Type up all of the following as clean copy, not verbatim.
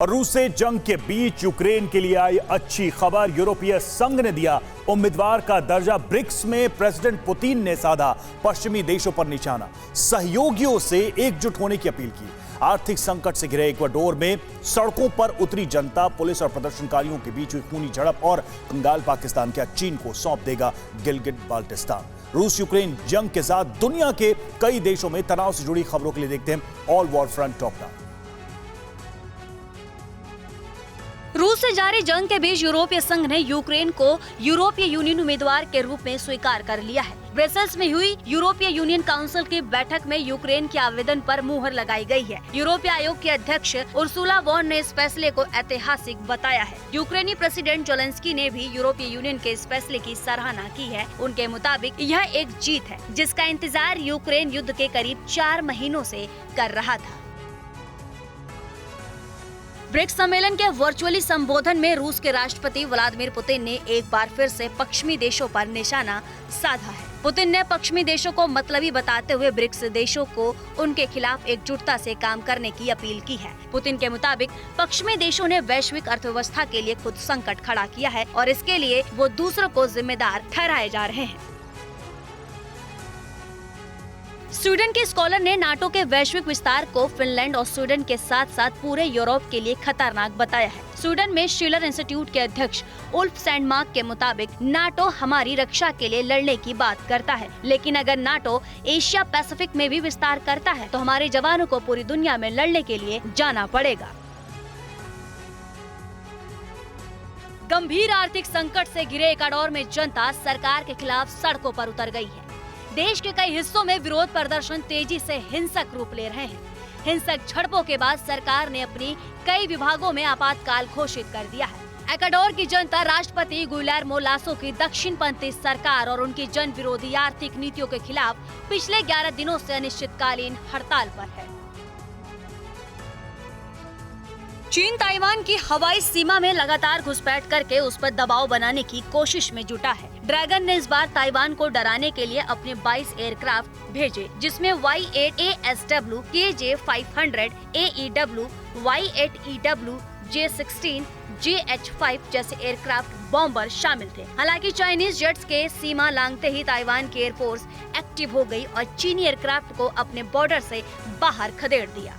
और रूस से जंग के बीच यूक्रेन के लिए आई अच्छी खबर। यूरोपीय संघ ने दिया उम्मीदवार का दर्जा। ब्रिक्स में प्रेसिडेंट पुतिन ने साधा पश्चिमी देशों पर निशाना। सहयोगियों से एकजुट होने की अपील की। आर्थिक संकट से घिरे इक्वाडोर में सड़कों पर उतरी जनता। पुलिस और प्रदर्शनकारियों के बीच हुई खूनी झड़प। और कंगाल पाकिस्तान क्या चीन को सौंप देगा गिलगिट बाल्टिस्तान। रूस यूक्रेन जंग के साथ दुनिया के कई देशों में तनाव से जुड़ी खबरों के लिए देखते हैं all war front top down. रूस से जारी जंग के बीच यूरोपीय संघ ने यूक्रेन को यूरोपीय यूनियन उम्मीदवार के रूप में स्वीकार कर लिया है। ब्रसेल्स में हुई यूरोपीय यूनियन काउंसिल की बैठक में यूक्रेन के आवेदन पर मुहर लगाई गई है। यूरोपीय आयोग के अध्यक्ष उर्सुला वॉन ने इस फैसले को ऐतिहासिक बताया है। यूक्रेनी प्रेसिडेंट ज़ेलेंस्की ने भी यूरोपीय यूनियन के इस फैसले की सराहना की है। उनके मुताबिक यह एक जीत है जिसका इंतजार यूक्रेन युद्ध के करीब 4 महीनों से कर रहा था। ब्रिक्स सम्मेलन के वर्चुअली संबोधन में रूस के राष्ट्रपति व्लादिमीर पुतिन ने एक बार फिर से पश्चिमी देशों पर निशाना साधा है। पुतिन ने पश्चिमी देशों को मतलबी बताते हुए ब्रिक्स देशों को उनके खिलाफ एकजुटता से काम करने की अपील की है। पुतिन के मुताबिक पश्चिमी देशों ने वैश्विक अर्थव्यवस्था के लिए खुद संकट खड़ा किया है और इसके लिए वो दूसरों को जिम्मेदार ठहराए जा रहे हैं। स्वीडन के स्कॉलर ने नाटो के वैश्विक विस्तार को फिनलैंड और स्वीडन के साथ साथ पूरे यूरोप के लिए खतरनाक बताया है। स्वीडन में शिलर इंस्टीट्यूट के अध्यक्ष उल्फ सैंडमार्क के मुताबिक नाटो हमारी रक्षा के लिए लड़ने की बात करता है, लेकिन अगर नाटो एशिया पैसिफिक में भी विस्तार करता है तो हमारे जवानों को पूरी दुनिया में लड़ने के लिए जाना पड़ेगा। गंभीर आर्थिक संकट से घिरे इक्वाडोर में जनता सरकार के खिलाफ सड़कों पर उतर गई है। देश के कई हिस्सों में विरोध प्रदर्शन तेजी से हिंसक रूप ले रहे हैं। हिंसक झड़पों के बाद सरकार ने अपनी कई विभागों में आपातकाल घोषित कर दिया है। इक्वाडोर की जनता राष्ट्रपति गुइलेर्मो लासो की दक्षिणपंथी सरकार और उनकी जन विरोधी आर्थिक नीतियों के खिलाफ पिछले 11 दिनों से अनिश्चितकालीन हड़ताल पर है। चीन ताइवान की हवाई सीमा में लगातार घुसपैठ करके उस पर दबाव बनाने की कोशिश में जुटा है। ड्रैगन ने इस बार ताइवान को डराने के लिए अपने 22 एयरक्राफ्ट भेजे, जिसमें Y-8 ASW, KJ-500 AEW, Y-8EW, J-16, JH-5 जैसे एयरक्राफ्ट बॉम्बर शामिल थे। हालांकि चाइनीज जेट्स के सीमा लांघते ही ताइवान की एयरफोर्स एक्टिव हो गई और चीनी एयरक्राफ्ट को अपने बॉर्डर से बाहर खदेड़ दिया।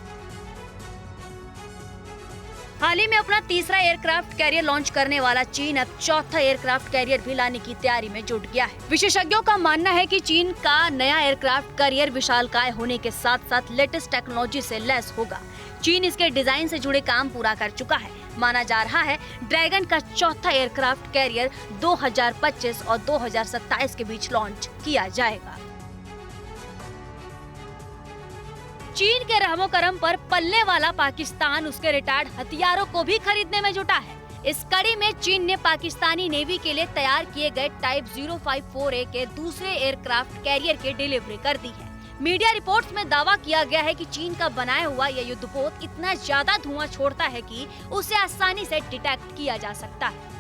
हाल ही में अपना तीसरा एयरक्राफ्ट कैरियर लॉन्च करने वाला चीन अब चौथा एयरक्राफ्ट कैरियर भी लाने की तैयारी में जुट गया है। विशेषज्ञों का मानना है कि चीन का नया एयरक्राफ्ट कैरियर विशालकाय होने के साथ साथ लेटेस्ट टेक्नोलॉजी से लैस होगा। चीन इसके डिजाइन से जुड़े काम पूरा कर चुका है। माना जा रहा है ड्रैगन का चौथा एयरक्राफ्ट कैरियर 2025 और 2027 के बीच लॉन्च किया जाएगा। चीन के रहमो करम पर पलने वाला पाकिस्तान उसके रिटायर्ड हथियारों को भी खरीदने में जुटा है। इस कड़ी में चीन ने पाकिस्तानी नेवी के लिए तैयार किए गए टाइप 054A के दूसरे एयरक्राफ्ट कैरियर की डिलीवरी कर दी है। मीडिया रिपोर्ट्स में दावा किया गया है कि चीन का बनाया हुआ यह युद्धपोत इतना ज्यादा धुआं छोड़ता है कि उसे आसानी से डिटेक्ट किया जा सकता है।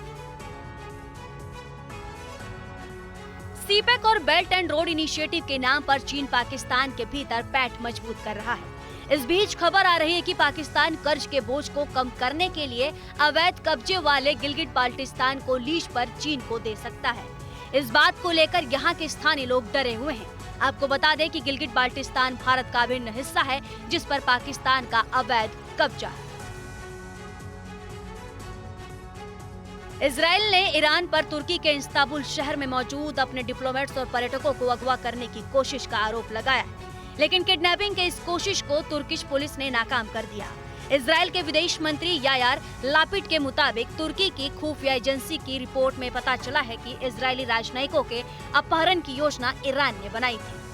सीपेक और बेल्ट एंड रोड इनिशिएटिव के नाम पर चीन पाकिस्तान के भीतर पैठ मजबूत कर रहा है। इस बीच खबर आ रही है कि पाकिस्तान कर्ज के बोझ को कम करने के लिए अवैध कब्जे वाले गिलगिट बाल्टिस्तान को लीज पर चीन को दे सकता है। इस बात को लेकर यहाँ के स्थानीय लोग डरे हुए हैं। आपको बता दें कि गिलगिट बाल्टिस्तान भारत का अभिन्न हिस्सा है जिस पर पाकिस्तान का अवैध कब्जा है। इजराइल ने ईरान पर तुर्की के इस्तांबुल शहर में मौजूद अपने डिप्लोमेट्स और पर्यटकों को अगवा करने की कोशिश का आरोप लगाया है, लेकिन किडनैपिंग के इस कोशिश को तुर्किश पुलिस ने नाकाम कर दिया। इजराइल के विदेश मंत्री यायार लापिड के मुताबिक तुर्की की खुफिया एजेंसी की रिपोर्ट में पता चला है कि इजरायली राजनयिकों के अपहरण की योजना ईरान ने बनाई थी।